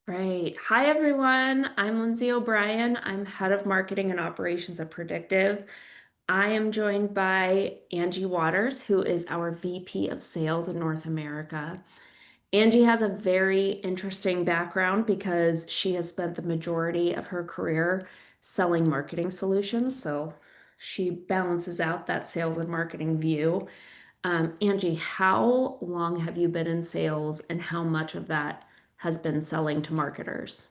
Right. Hi, everyone. I'm Lindsay O'Brien. I'm head of marketing and operations at Predictiv. I am joined by Angie Waters, who is our VP of Sales in North America. Angie has a very interesting background because she has spent the majority of her career selling marketing solutions. So she balances out that sales and marketing view. Angie, how long have you been in sales and how much of that has been selling to marketers?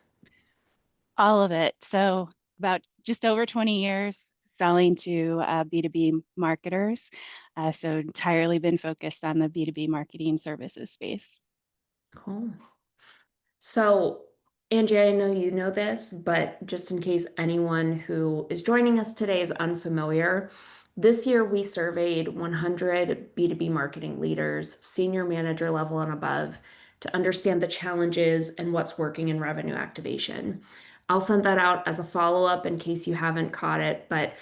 All of it. So about just over 20 years selling to B2B marketers. So entirely been focused on the B2B marketing services space. Cool. So, Angie, I know you know this, but just in case anyone who is joining us today is unfamiliar, this year we surveyed 100 B2B marketing leaders, senior manager level and above, to understand the challenges and what's working in revenue activation. I'll send that out as a follow-up in case you haven't caught it, but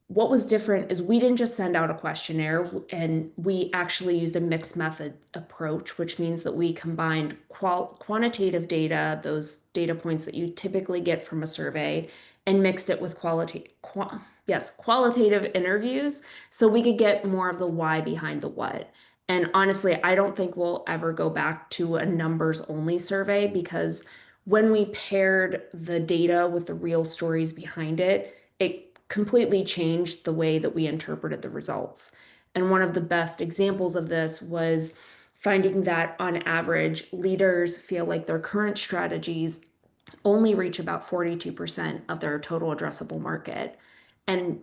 what was different is we didn't just send out a questionnaire and we actually used a mixed method approach, which means that we combined quantitative data, those data points that you typically get from a survey, and mixed it with qualitative interviews so we could get more of the why behind the what. And honestly, I don't think we'll ever go back to a numbers only survey because when we paired the data with the real stories behind it, it completely changed the way that we interpreted the results. And one of the best examples of this was finding that on average, leaders feel like their current strategies only reach about 42% of their total addressable market. And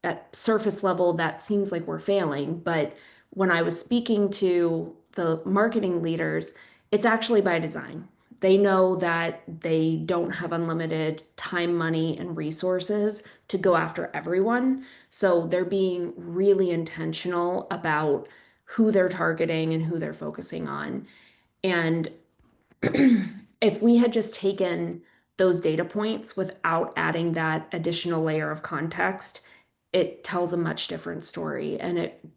at surface level, that seems like we're failing. But when I was speaking to the marketing leaders, it's actually by design. They know that they don't have unlimited time, money, and resources to go after everyone. So they're being really intentional about who they're targeting and who they're focusing on. And if we had just taken those data points without adding that additional layer of context, it tells a much different story. And it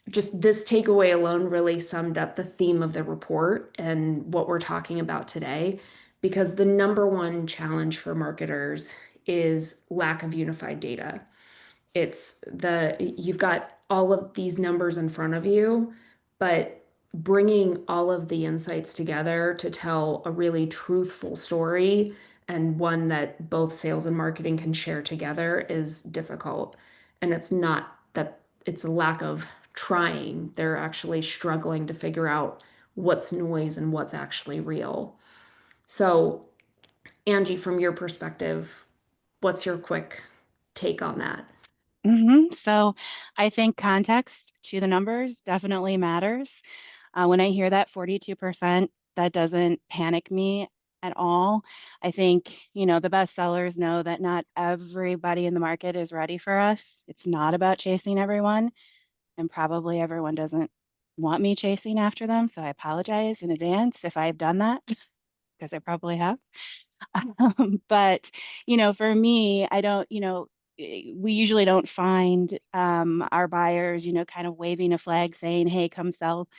just this takeaway alone really summed up the theme of the report and what we're talking about today, because the number one challenge for marketers is lack of unified data. You've got all of these numbers in front of you, but bringing all of the insights together to tell a really truthful story and one that both sales and marketing can share together is difficult. And it's not that it's a lack of trying. They're actually struggling to figure out what's noise and what's actually real. So, Angie, from your perspective, what's your quick take on that? So I think context to the numbers definitely matters. When I hear that 42%, that doesn't panic me at all. I think, the best sellers know that not everybody in the market is ready for us. It's not about chasing everyone, and probably everyone doesn't want me chasing after them. So I apologize in advance if I've done that, because I probably have. But, for me, I don't, we usually don't find our buyers, kind of waving a flag saying, hey, come sell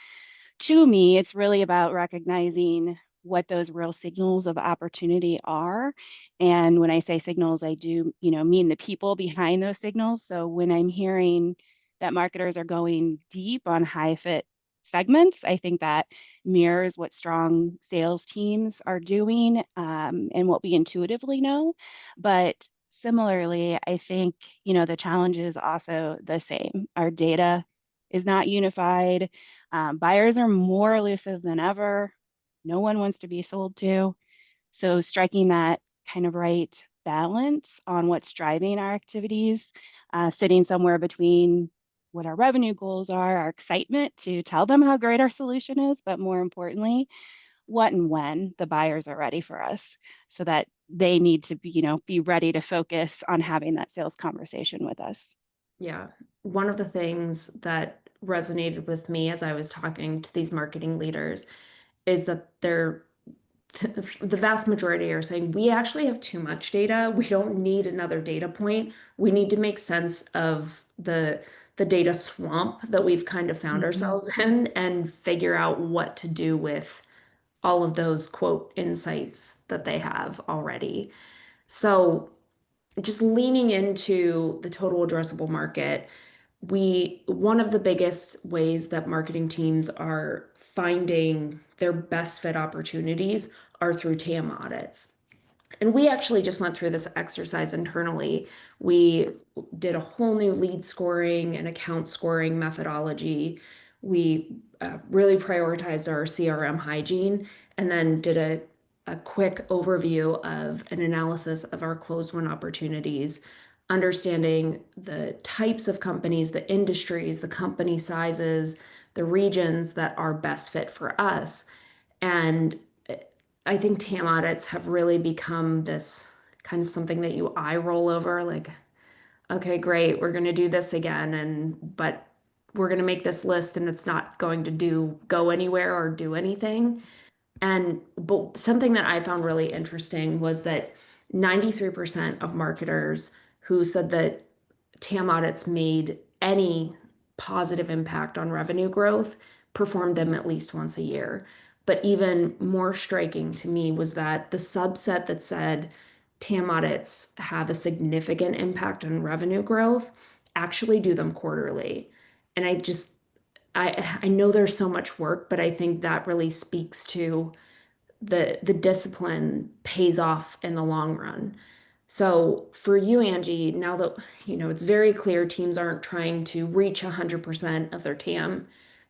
to me. It's really about recognizing what those real signals of opportunity are. And when I say signals, I do, mean the people behind those signals. So when I'm hearing that marketers are going deep on high fit segments, I think that mirrors what strong sales teams are doing, and what we intuitively know. But similarly, I think, the challenge is also the same. Our data is not unified. Buyers are more elusive than ever. No one wants to be sold to. So striking that kind of right balance on what's driving our activities, sitting somewhere between what our revenue goals are, our excitement to tell them how great our solution is, but more importantly, what and when the buyers are ready for us, so that they need to be ready to focus on having that sales conversation with us. Yeah. One of the things that resonated with me as I was talking to these marketing leaders is that the vast majority are saying we actually have too much data. We don't need another data point. We need to make sense of the data swamp that we've kind of found Mhm. ourselves in and figure out what to do with all of those quote insights that they have already. So just leaning into the total addressable market, one of the biggest ways that marketing teams are finding their best fit opportunities are through TAM audits. And we actually just went through this exercise internally. We did a whole new lead scoring and account scoring methodology. We really prioritized our CRM hygiene and then did a quick overview of an analysis of our closed won opportunities, understanding the types of companies, the industries, the company sizes, the regions that are best fit for us. And I think TAM audits have really become this kind of something that you eye roll over, like, okay, great, we're going to do this again, and but we're going to make this list and it's not going to go anywhere or do anything. And but something that I found really interesting was that 93% of marketers who said that TAM audits made any positive impact on revenue growth performed them at least once a year. But even more striking to me was that the subset that said TAM audits have a significant impact on revenue growth actually do them quarterly. And I know there's so much work, but I think that really speaks to the discipline pays off in the long run. So for you, Angie, now that it's very clear teams aren't trying to reach 100% of their TAM,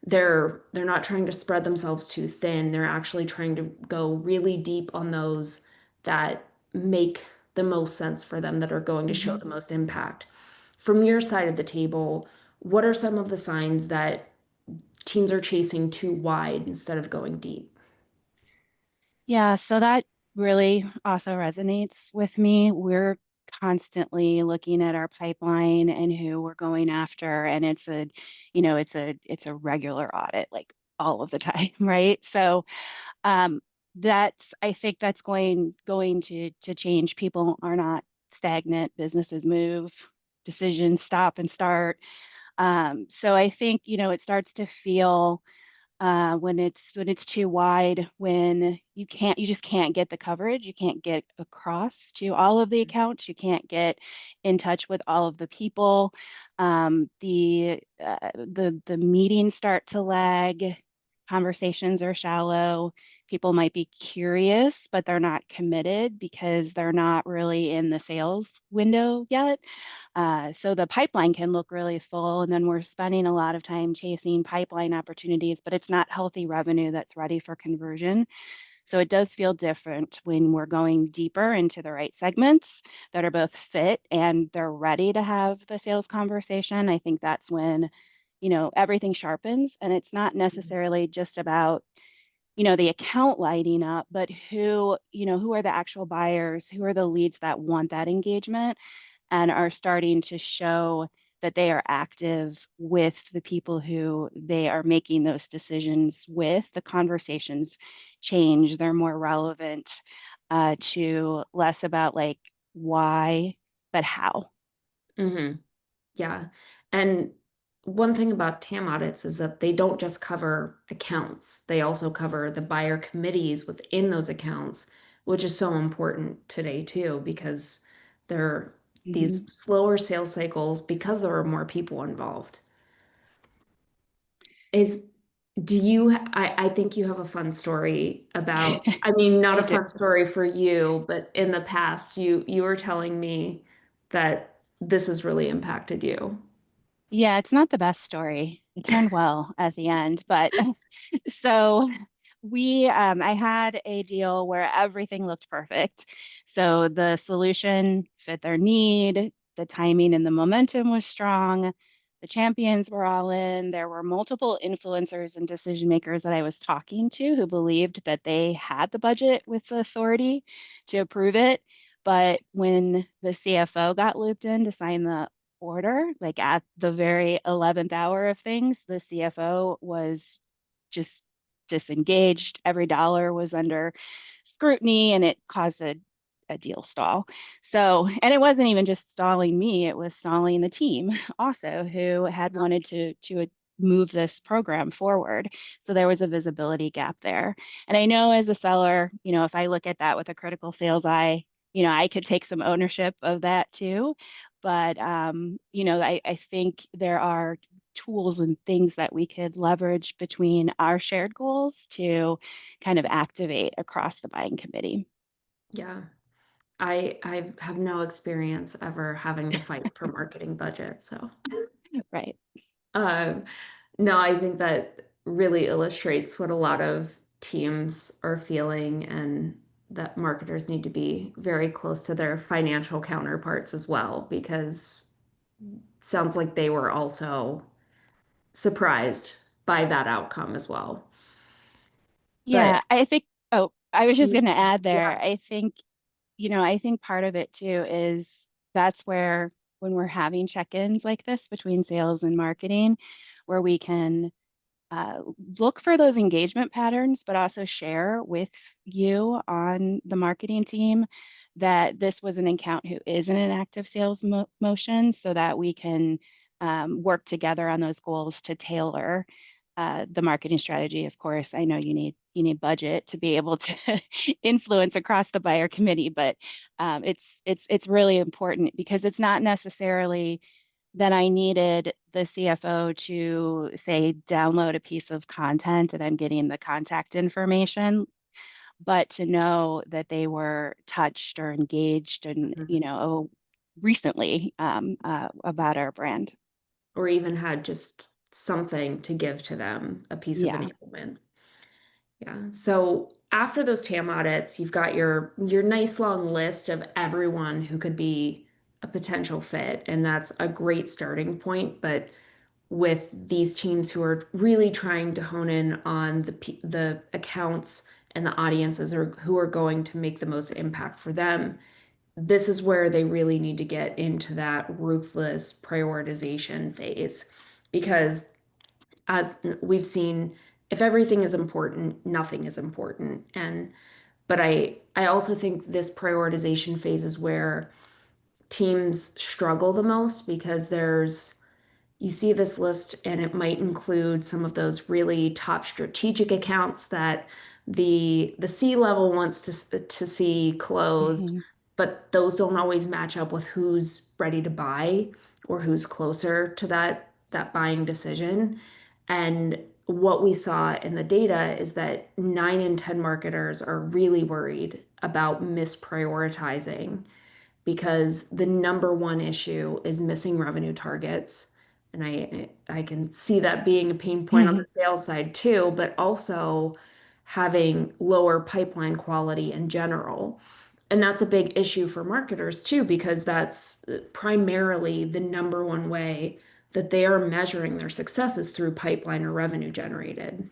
they're not trying to spread themselves too thin. They're actually trying to go really deep on those that make the most sense for them, that are going to show Mhm. the most impact. From your side of the table, what are some of the signs that teams are chasing too wide instead of going deep? Yeah, so that really also resonates with me. We're constantly looking at our pipeline and who we're going after, and it's a regular audit, like all of the time, right? So um, that's I think that's going to change. People are not stagnant. Businesses move, decisions stop and start. So I think it starts to feel when it's too wide, when you just can't get the coverage, you can't get across to all of the accounts, you can't get in touch with all of the people. The meetings start to lag, conversations are shallow. People might be curious, but they're not committed because they're not really in the sales window yet. So the pipeline can look really full, and then we're spending a lot of time chasing pipeline opportunities, but it's not healthy revenue that's ready for conversion. So it does feel different when we're going deeper into the right segments that are both fit and they're ready to have the sales conversation. I think that's when, everything sharpens, and it's not necessarily just about the account lighting up, but who are the actual buyers, who are the leads that want that engagement and are starting to show that they are active with the people who they are making those decisions with. The conversations change, they're more relevant to less about like why, but how. Hmm. Yeah. And one thing about TAM audits is that they don't just cover accounts, they also cover the buyer committees within those accounts, which is so important today too, because there are these Mhm. slower sales cycles because there are more people involved. Is I think you have a fun story about, I mean, not I a do. fun story for you, but in the past you were telling me that this has really impacted you. Yeah, it's not the best story. It turned well at the end, but so I had a deal where everything looked perfect. So the solution fit their need, the timing and the momentum was strong. The champions were all in. There were multiple influencers and decision makers that I was talking to who believed that they had the budget with the authority to approve it. But when the CFO got looped in to sign the order, like at the very 11th hour of things, the CFO was just disengaged. Every dollar was under scrutiny and it caused a deal stall. So, and it wasn't even just stalling me, it was stalling the team also who had wanted to move this program forward. So there was a visibility gap there. And I know as a seller, if I look at that with a critical sales eye, I could take some ownership of that too. But I think there are tools and things that we could leverage between our shared goals to kind of activate across the buying committee. Yeah. I have no experience ever having to fight for marketing budget, so Right. um, no, I think that really illustrates what a lot of teams are feeling, and that marketers need to be very close to their financial counterparts as well, because it sounds like they were also surprised by that outcome as well. But Yeah, I think, oh, I was just going to add yeah, there. I think part of it too is that's where when we're having check-ins like this between sales and marketing, where we can uh, look for those engagement patterns, but also share with you on the marketing team that this was an account who is in an active sales motion so that we can work together on those goals to tailor the marketing strategy. Of course, I know you need budget to be able to influence across the buyer committee, but it's really important because it's not necessarily that I needed the CFO to say download a piece of content and I'm getting the contact information, but to know that they were touched or engaged and mhm. recently about our brand. Or even had just something to give to them, a piece of Yeah. enablement. Yeah. So after those TAM audits, you've got your nice long list of everyone who could be a potential fit, and that's a great starting point. But with these teams who are really trying to hone in on the accounts and the audiences or who are going to make the most impact for them, this is where they really need to get into that ruthless prioritization phase, because as we've seen, if everything is important, nothing is important. And but I also think this prioritization phase is where teams struggle the most, because you see this list and it might include some of those really top strategic accounts that the C level wants to see closed, Hmm. but those don't always match up with who's ready to buy or who's closer to that buying decision. And what we saw in the data is that 9 in 10 marketers are really worried about misprioritizing, because the number one issue is missing revenue targets. And I can see that being a pain point on the sales side too, but also having lower pipeline quality in general. And that's a big issue for marketers too, because that's primarily the number one way that they are measuring their successes, through pipeline or revenue generated.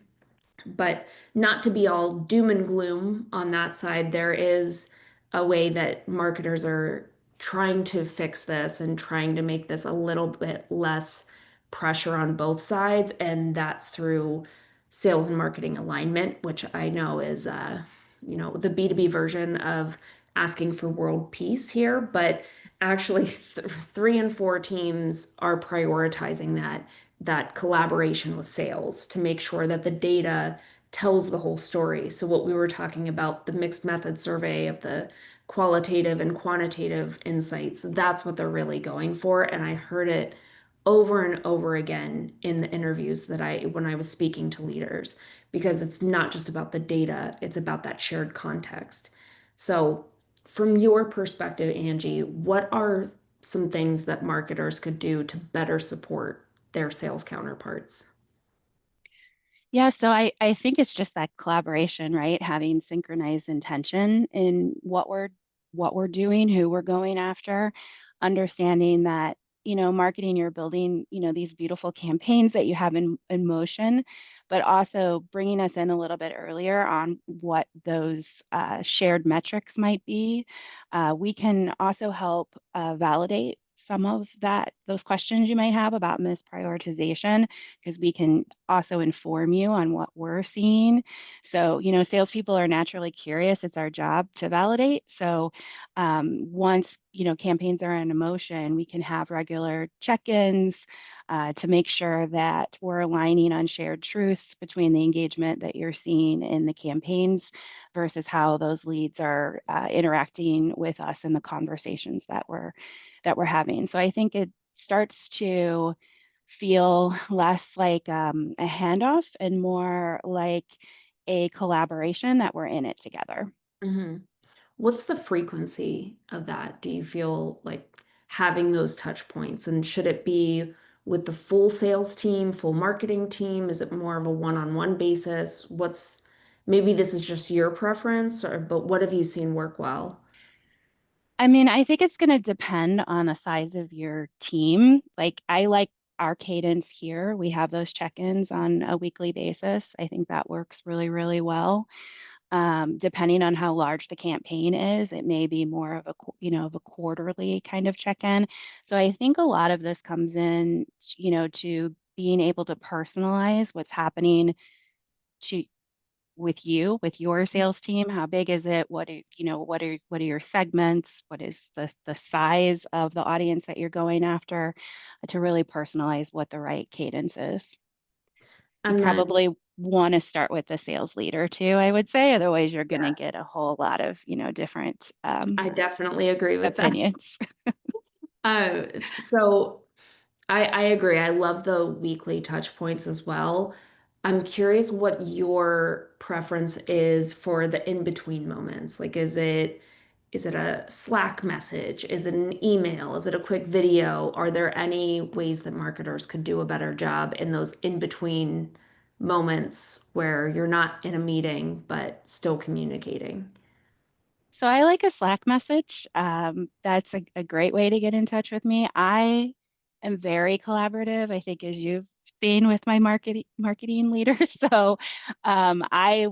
But not to be all doom and gloom on that side, there is a way that marketers are trying to fix this and trying to make this a little bit less pressure on both sides. And that's through sales and marketing alignment, which I know is, the B2B version of asking for world peace here. But actually, 3 and 4 teams are prioritizing that collaboration with sales to make sure that the data tells the whole story. So what we were talking about, the mixed method survey of the qualitative and quantitative insights, that's what they're really going for. And I heard it over and over again in the interviews that when I was speaking to leaders, because it's not just about the data, it's about that shared context. So from your perspective, Angie, what are some things that marketers could do to better support their sales counterparts? Yeah, so I think it's just that collaboration, right? Having synchronized intention in what we're doing, who we're going after, understanding that, marketing, you're building, these beautiful campaigns that you have in motion, but also bringing us in a little bit earlier on what those shared metrics might be. We can also help validate some of those questions you might have about misprioritization, because we can also inform you on what we're seeing. So, salespeople are naturally curious. It's our job to validate. So, once, campaigns are in motion, we can have regular check-ins to make sure that we're aligning on shared truths between the engagement that you're seeing in the campaigns versus how those leads are interacting with us in the conversations that we're having. So I think it starts to feel less like a handoff and more like a collaboration that we're in it together. Hmm. What's the frequency of that? Do you feel like having those touch points? And should it be with the full sales team, full marketing team? Is it more of a one-on-one basis? Maybe this is just your preference, but what have you seen work well? I mean, I think it's going to depend on the size of your team. Like, I like our cadence here. We have those check-ins on a weekly basis. I think that works really, really well. Depending on how large the campaign is, it may be more of a quarterly kind of check-in. So I think a lot of this comes in, to being able to personalize what's happening to with your sales team. How big is it? What are your segments? What is the size of the audience that you're going after, to really personalize what the right cadence is. You And then probably want to start with the sales leader too, I would say. Otherwise, you're going to yeah, get a whole lot of, different I definitely agree with that. opinions. So I agree. I love the weekly touch points as well. I'm curious what your preference is for the in-between moments. Like, is it a Slack message? Is it an email? Is it a quick video? Are there any ways that marketers could do a better job in those in-between moments where you're not in a meeting but still communicating? So I like a Slack message. That's a great way to get in touch with me. I am very collaborative, I think, as you've seen with my marketing leaders. So I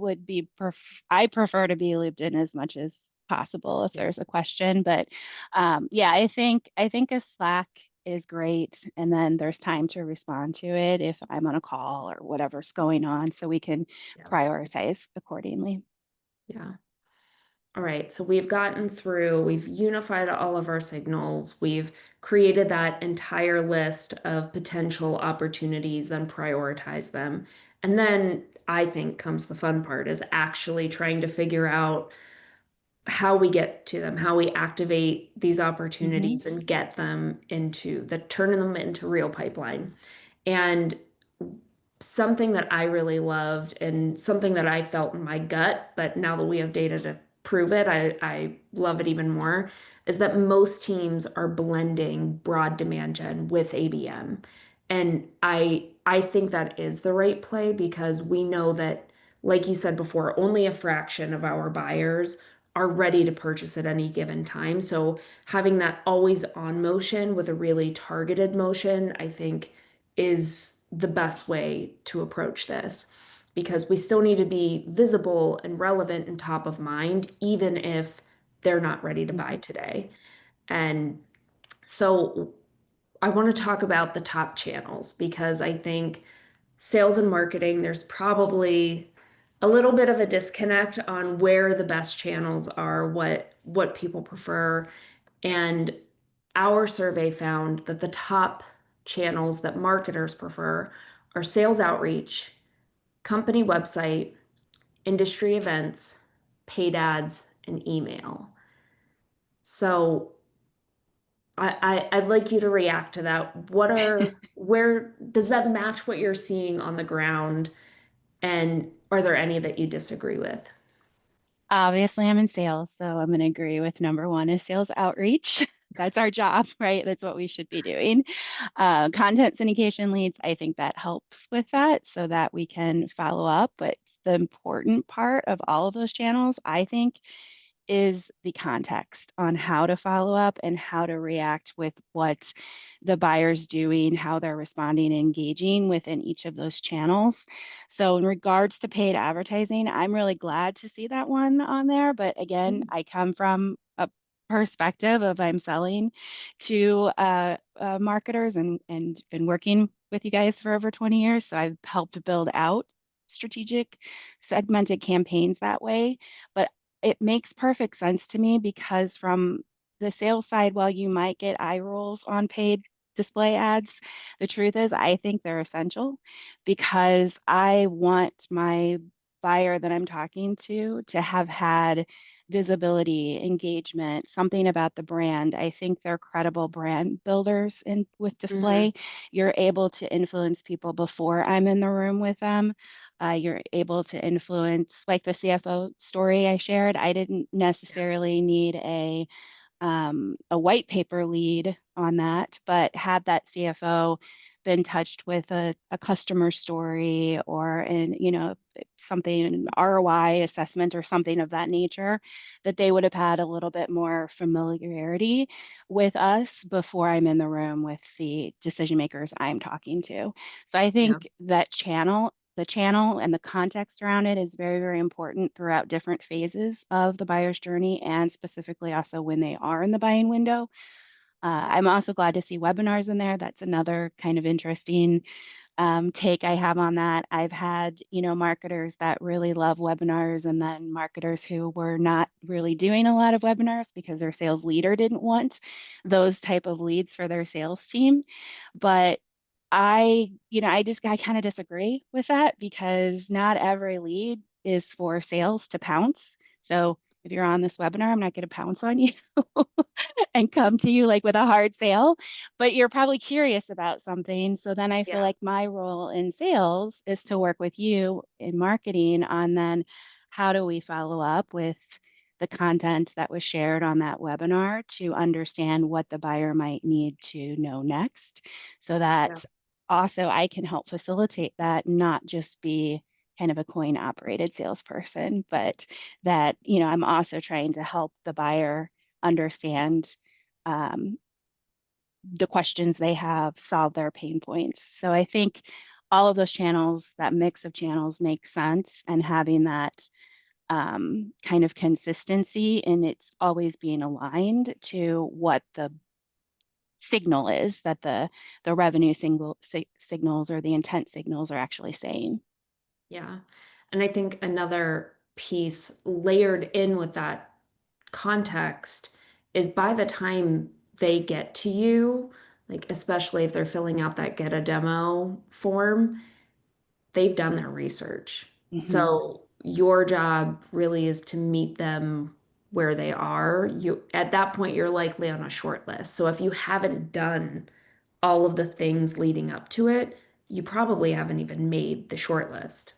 prefer to be looped in as much as possible if Yeah. there's a question. But yeah, I think a Slack is great. And then there's time to respond to it if I'm on a call or whatever's going on, so we can Yeah. prioritize accordingly. Yeah. All right, so we've unified all of our signals. We've created that entire list of potential opportunities, then prioritize them. And then I think comes the fun part is actually trying to figure out how we get to them, how we activate these Mhm. opportunities and get them turning them into real pipeline. And something that I really loved and something that I felt in my gut, but now that we have data to prove it, I love it even more, is that most teams are blending broad demand gen with ABM. And I think that is the right play because we know that, like you said before, only a fraction of our buyers are ready to purchase at any given time. So having that always on motion with a really targeted motion, I think is the best way to approach this because we still need to be visible and relevant and top of mind, even if they're not ready to buy Mhm. today. And so I want to talk about the top channels because I think sales and marketing, there's probably a little bit of a disconnect on where the best channels are, what people prefer. And our survey found that the top channels that marketers prefer are sales outreach, company website, industry events, paid ads, and email. So I'd like you to react to that. Where does that match what you're seeing on the ground? And are there any that you disagree with? Obviously, I'm in sales, so I'm going to agree with number one is sales outreach. That's our job, right? That's what we should be doing. Content syndication leads, I think that helps with that so that we can follow up. But the important part of all of those channels, I think, is the context on how to follow up and how to react with what the buyer's doing, how they're responding and engaging within each of those channels. So in regards to paid advertising, I'm really glad to see that one on there. But again, I come from perspective of I'm selling to marketers and been working with you guys for over 20 years. So I've helped build out strategic segmented campaigns that way. But it makes perfect sense to me because from the sales side, while you might get eye rolls on paid display ads, the truth is I think they're essential because I want my buyer that I'm talking to have had visibility, engagement, something about the brand. I think they're credible brand builders in with Hmm. display. You're able to influence people before I'm in the room with them. You're able to influence, like the CFO story I shared. I didn't necessarily need a white paper lead on that, but had that CFO been touched with a customer story or something, an ROI assessment or something of that nature, that they would have had a little bit more familiarity with us before I'm in the room with the decision makers I'm talking to. So I Yeah. think that the channel and the context around it is very, very important throughout different phases of the buyer's journey and specifically also when they are in the buying window. I'm also glad to see webinars in there. That's another kind of interesting take I have on that. I've had, marketers that really love webinars and then marketers who were not really doing a lot of webinars because their sales leader didn't want those type of leads for their sales team. But I kind of disagree with that because not every lead is for sales to pounce. So if you're on this webinar, I'm not going to pounce on you and come to you like with a hard sale, but you're probably curious about something. So then I feel Yeah. like my role in sales is to work with you in marketing on then how do we follow up with the content that was shared on that webinar to understand what the buyer might need to know next so Yeah. that also I can help facilitate that, not just be kind of a coin operated salesperson, but that, I'm also trying to help the buyer understand um, the questions they have, solve their pain points. So I think all of those channels, that mix of channels makes sense and having that kind of consistency and it's always being aligned to what the signal is that the revenue signals or the intent signals are actually saying. Yeah. And I think another piece layered in with that context is by the time they get to you, like especially if they're filling out that get a demo form, they've done their research. Hmm. So your job really is to meet them where they are. You at that point you're likely on a short list. So if you haven't done all of the things leading up to it, you probably haven't even made the short list.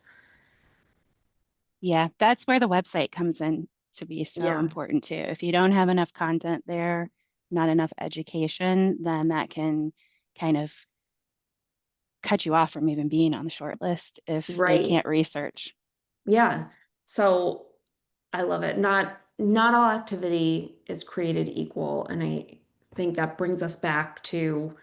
Yeah, that's where the website comes in to be so Yeah, important too. If you don't have enough content there, not enough education, then that can kind of cut you off from even being on the short list if they right. can't research. Yeah. So I love it. Not all activity is created equal, and I think that brings us back to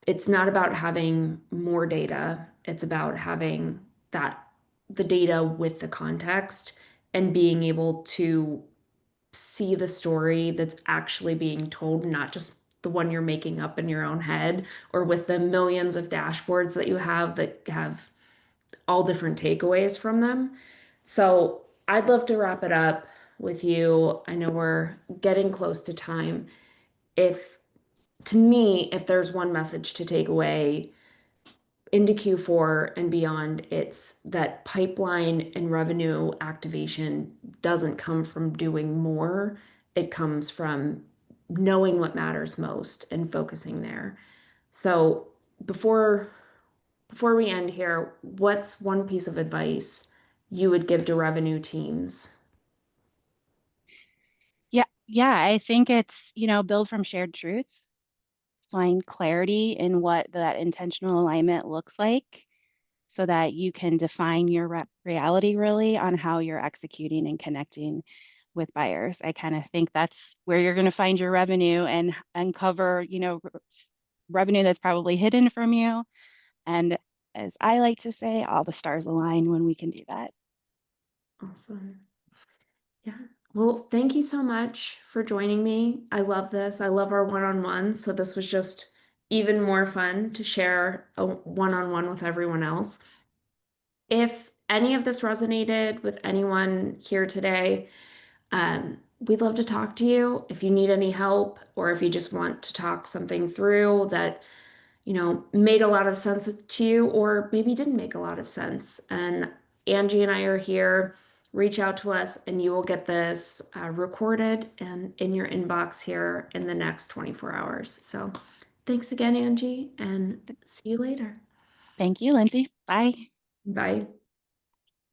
it's not about having more data. It's about having that the data with the context and being able to see the story that's actually being told, not just the one you're making up in your own head or with the millions of dashboards that you have that have all different takeaways from them. So I'd love to wrap it up with you. I know we're getting close to time. If to me, if there's one message to take away into Q4 and beyond, it's that pipeline and revenue activation doesn't come from doing more. It comes from knowing what matters most and focusing there. So before before we end here, what's one piece of advice you would give to revenue teams? Yeah, yeah, I think it's, build from shared truth, find clarity in what that intentional alignment looks like so that you can define your reality really on how you're executing and connecting with buyers. I kind of think that's where you're going to find your revenue and uncover, revenue that's probably hidden from you. And as I like to say, all the stars align when we can do that. Awesome. Yeah. Well, thank you so much for joining me. I love this. I love our one-on-ones. So this was just even more fun to share a one-on-one with everyone else. If any of this resonated with anyone here today, we'd love to talk to you. If you need any help or if you just want to talk something through that, made a lot of sense to you or maybe didn't make a lot of sense. And Angie and I are here. Reach out to us and you will get this recorded and in your inbox here in the next 24 hours. So thanks again, Angie, and see you later. Thank you, Lindsay. Bye. Bye.